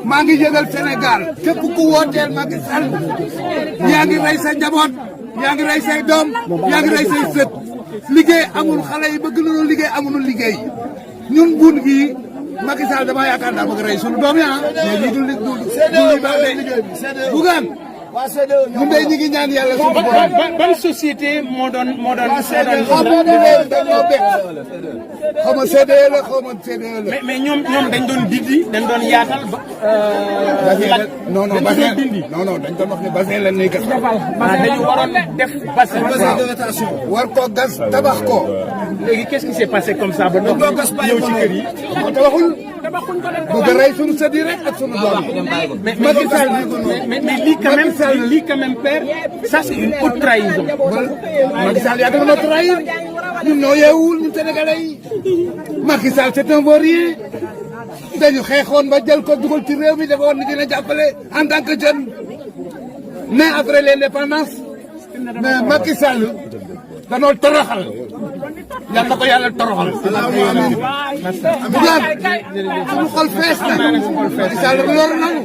maa ngi yëgal Sénégal képp ku wooteel Macky Sall yaa ngi rey sa njaboot yaa ngi rey say doom yaa ngi rey say sët liggéey amul xale yi bëgg nañoo liggéey amuñu liggéey ñun buun gii Macky Sall dama yaakaar daa bëgg rey sunu doom yi mais lii du li baax de bugaan ñun de ñu ngi ñaan yàlla suñu borom. ban société moo doon. dañoo bekk xaw ma CDE la xaw ma CDE la. mais ñoom dañ doon dindi dañ doon yaatal ba. non bassin dañ doon wax ne bassin la ñuy gas. dañu waroon def bassin. war ko gas tabax ko. léegi qu'est-ce qui s'est passé comme ça ba ndox ñëw ci kër yi. tabaxul bëgg a rey sunu sët yi rek ak sunu doom yi. Macky Sall mais lii quand même père ça c'est une haute trahison. Macky Sall yàgg na ma trahir ñun ñoo yeewul ñun Sénégalais yi Macky Sall c'est un vaurien dañu xeexoon ba jël ko dugal ci réew mi dafa woon ni dina jàppale en tant que jeune mais après l'indépendance mais Macky Sall danoo toroxal yal na ko yàlla toroxal. bugaan suñu xol fees na Macky Sall lor nanu